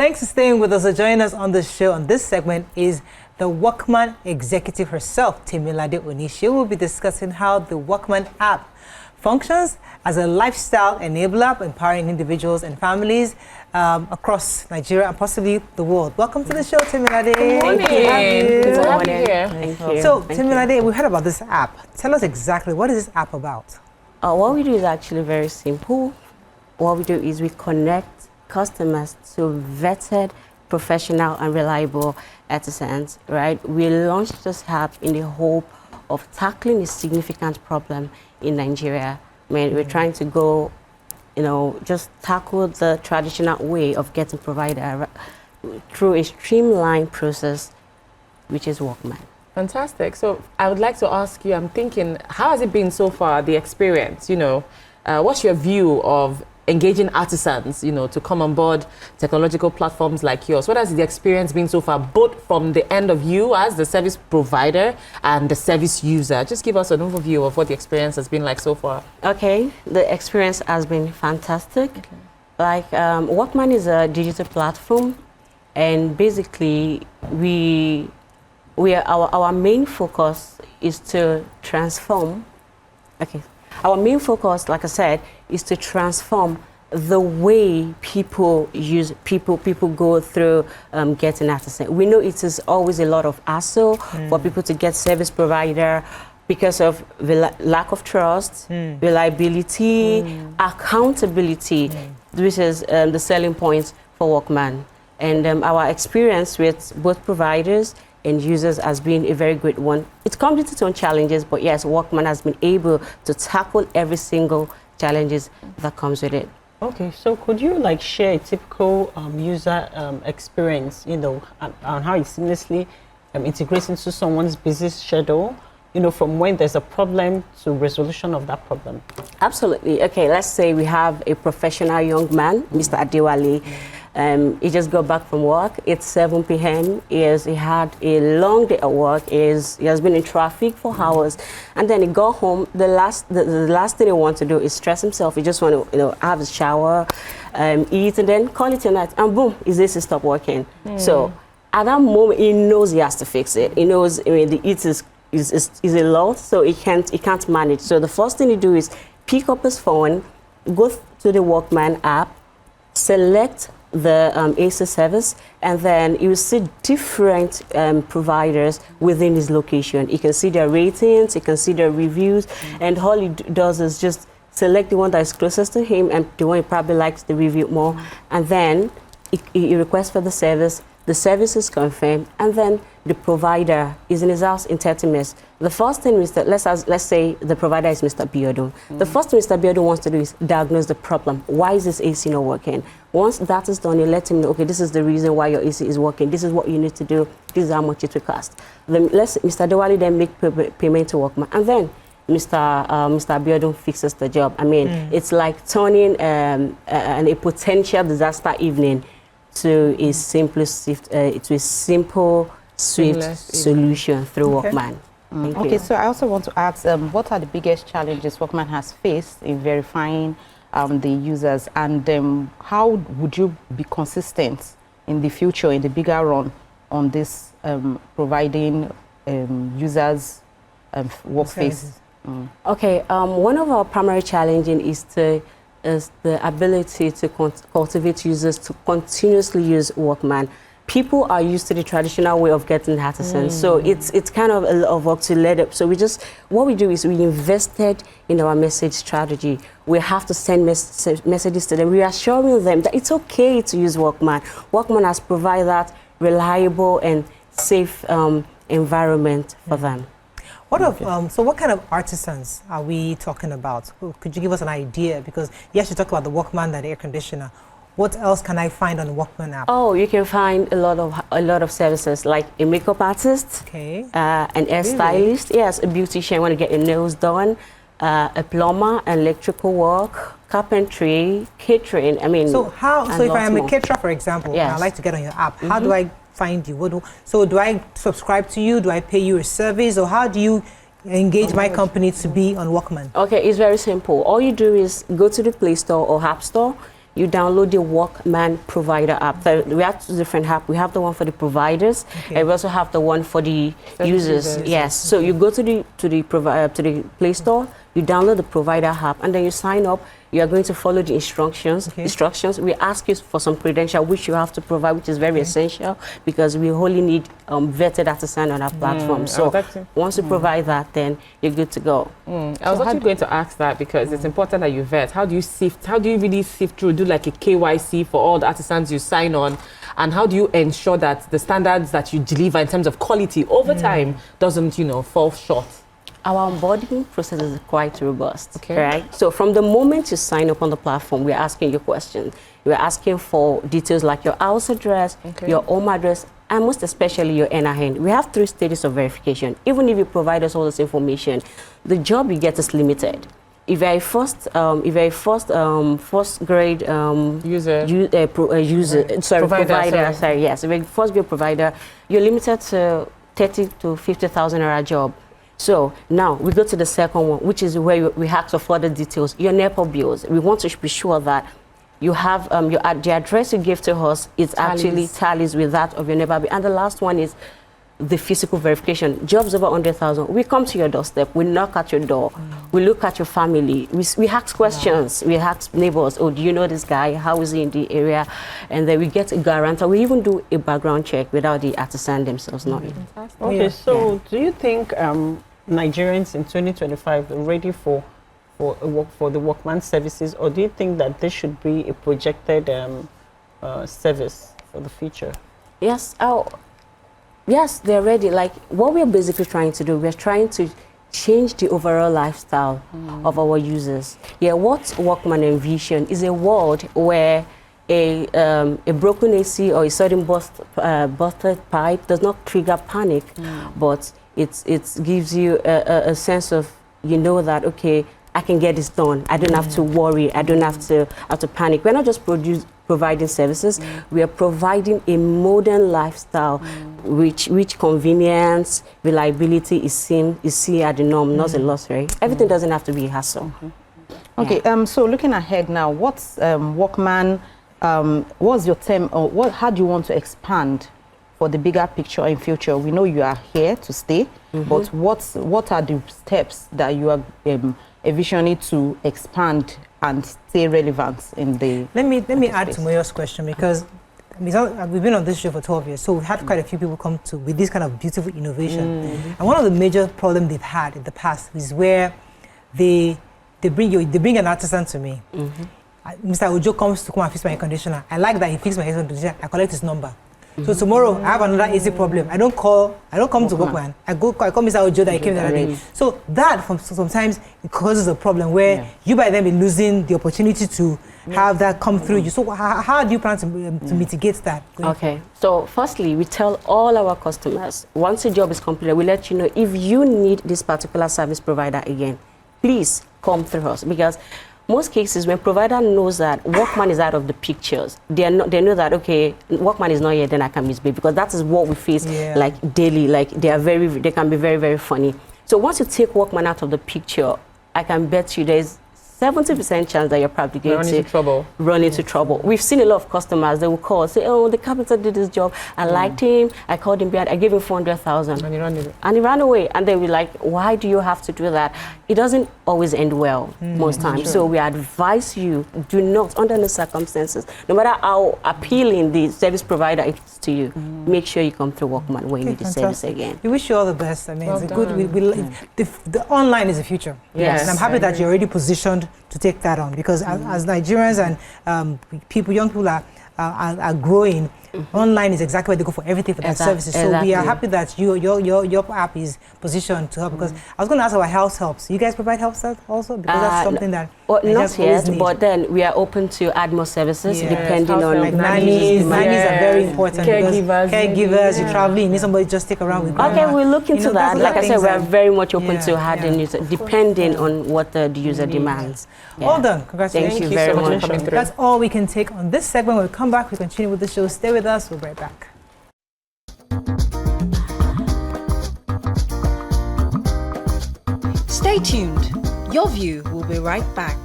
Thanks for staying with us. So joining us on the show on this segment is the Wrkman executive herself, Temilade Onishi. We'll be discussing how the Wrkman app functions as a lifestyle enabler, empowering individuals and families across Nigeria and possibly the world. Welcome to the show, Temilade. Good morning. Good to have you here. Thank you. So, Temilade, we heard about this app. Tell us exactly, what is this app about? What we do is actually very simple. What we do is we connect customers to vetted, professional and reliable artisans, right? We launched this app in the hope of tackling a significant problem in Nigeria. I mean, we're trying to go, just tackle the traditional way of getting provider through a streamlined process, which is Wrkman. Fantastic. So I would like to ask you, I'm thinking, how has it been so far, the experience? What's your view of engaging artisans, to come on board technological platforms like yours? What has the experience been so far, both from the end of you as the service provider and the service user? Just give us an overview of what the experience has been like so far. Okay, the experience has been fantastic. Okay. Like, Wrkman is a digital platform, and basically our main focus is to transform. Okay. Our main focus, like I said, is to transform the way people go through getting artisan. We know it is always a lot of hassle for people to get service provider because of the lack of trust, reliability, accountability, which is the selling point for Wrkman. And our experience with both providers and users has been a very great one. It comes with its own challenges, but yes, Wrkman has been able to tackle every single challenges that comes with it. Okay, so could you share a typical user experience, on how it seamlessly integrates into someone's busy schedule, from when there's a problem to resolution of that problem? Absolutely. Okay, let's say we have a professional young man, Mr. Adewale. He just got back from work. It's 7 p.m. He had a long day at work. He has been in traffic for hours, and then he got home. The last thing he wants to do is stress himself. He just want to have a shower, eat, and then call it a night. And boom, his AC stopped working. So at that moment, he knows he has to fix it. He knows the heat is a lot, so he can't manage. So the first thing he do is pick up his phone, go to the Wrkman app, select the AC service, and then you will see different providers within his location. You can see their ratings, you can see their reviews, and all he does is just select the one that is closest to him and the one he probably likes the review more, and then he requests for the service is confirmed, and then the provider is in his house in 30 minutes. The first thing is that, let's say the provider is Mr. Biodun. The first thing Mr. Biodun wants to do is diagnose the problem. Why is this AC not working? Once that is done, you let him know, okay, this is the reason why your AC is working. This is what you need to do. This is how much it will cost. Then Mr. Adewale then make payment to Wrkman, and then Mr. Biodun fixes the job. I mean, it's like turning a potential disaster evening to a simple, swift solution through Wrkman. Okay, so I also want to ask, what are the biggest challenges Wrkman has faced in verifying the users, and how would you be consistent in the future, in the bigger run, on this providing users workplace? Okay, one of our primary challenges is the ability to cultivate users to continuously use Wrkman. People are used to the traditional way of getting artisans, so it's kind of a lot of work to let up. So what we do is we invested in our message strategy. We have to send messages to them, reassuring them that it's okay to use Wrkman. Wrkman has provided that reliable and safe environment for them. So what kind of artisans are we talking about? Could you give us an idea? Because yes, you talk about the Wrkman and the air conditioner. What else can I find on the Wrkman app? Oh, you can find a lot of services, like a makeup artist, an hairstylist, yes, a beautician want to get your nails done, a plumber, electrical work, carpentry, catering. I mean, so if I am a caterer, for example, and I'd like to get on your app, how do I find you? So do I subscribe to you? Do I pay you a service, or how do you engage my company to be on Wrkman? Okay, it's very simple. All you do is go to the Play Store or App Store. you download the Wrkman provider app. So we have two different apps. We have the one for the providers, and we also have the one for the users. Yes. So you go to the Play Store, you download the provider app, and then you sign up. You are going to follow the instructions. We ask you for some credential, which you have to provide, which is very essential, because we only need vetted artisan on our platform. So once you provide that, then you're good to go. I was actually going to ask that, because it's important that you vet. How do you really sift through, do like a KYC for all the artisans you sign on? And how do you ensure that the standards that you deliver in terms of quality over time doesn't, fall short? Our onboarding process is quite robust, right? So from the moment you sign up on the platform, we're asking you questions. We're asking for details like your house address, your home address, and most especially your NIN. We have 3 stages of verification. Even if you provide us all this information, the job you get is limited. If you're a first grade provider, if you're a first grade provider, you're limited to 30 to 50,000 naira job. So now we go to the second one, which is where we have to further details. Your NEPA bills. We want to be sure that you have the address you give to us is actually tallies with that of your NEPA bill. And the last one is the physical verification. Jobs over 100,000. We come to your doorstep. We knock at your door. We look at your family. We ask questions. We ask neighbors, oh, do you know this guy? How is he in the area? And then we get a guarantor. We even do a background check without the artisan themselves knowing. Okay, so do you think Nigerians in 2025 are ready for the Wrkman services, or do you think that this should be a projected service for the future? Yes. Yes, they're ready. Like, what we're basically trying to do, we're trying to change the overall lifestyle of our users. Yeah, what Wrkman envision is a world where a broken AC or a sudden busted pipe does not trigger panic, but it gives you a sense of, that, okay, I can get this done. I don't have to worry. I don't have to panic. We're not just providing services. We are providing a modern lifestyle, which convenience, reliability is seen at the norm, not a luxury. Everything doesn't have to be a hassle. Okay. So looking ahead now, what's Wrkman? What's your term, or how do you want to expand for the bigger picture in future? We know you are here to stay, but what are the steps that you are envisioning to expand and stay relevant in the? Let me add to Moyo's question, because we've been on this show for 12 years, so we've had quite a few people come with this kind of beautiful innovation. And one of the major problems they've had in the past is where they bring an artisan to me. Mr. Ojo comes to come and fix my air conditioner. I like that he fixed my air conditioner. I collect his number. So tomorrow I have another easy problem. I don't come to Wrkman. I call Mr. Ojo that he came the other day. So that sometimes it causes a problem where you by then be losing the opportunity to have that come through you. So how do you plan to mitigate that? Okay. So firstly, we tell all our customers, once the job is completed, we let you know if you need this particular service provider again, please come through us, because most cases, when provider knows that Wrkman is out of the pictures, they know that, okay, Wrkman is not here, then I can misbehave, because that is what we face like daily. Like they can be very, very funny. So once you take Wrkman out of the picture, I can bet you there's 70% chance that you're probably going to run into trouble. We've seen a lot of customers, they will call, say, oh, the carpenter did this job. I liked him. I called him behind. I gave him 400,000. And he ran away. And they were like, why do you have to do that? It doesn't always end well most times. Sure. So we advise you, do not, under any circumstances, no matter how appealing the service provider is to you, make sure you come through Wrkman when you need the service again. We wish you all the best. I mean, it's a good, the online is the future. Yes. And I'm happy that you're already positioned to take that on, because as Nigerians and young people are growing, online is exactly where they go for everything for that services. So we are happy that your app is positioned to help, because I was going to ask about house helps. You guys provide house help also, because that's something that not yet, but then we are open to add more services depending on like nannies. Nannies are very important. Caregivers, you're traveling, you need somebody to just stick around with. Okay, we'll look into that. Like I said, we are very much open to adding user, depending on what the user demands. Well done. Congratulations. Thank you very much for coming through. That's all we can take on this segment. When we come back, we continue with the show. Stay with us. We'll be right back. Stay tuned. Your View will be right back.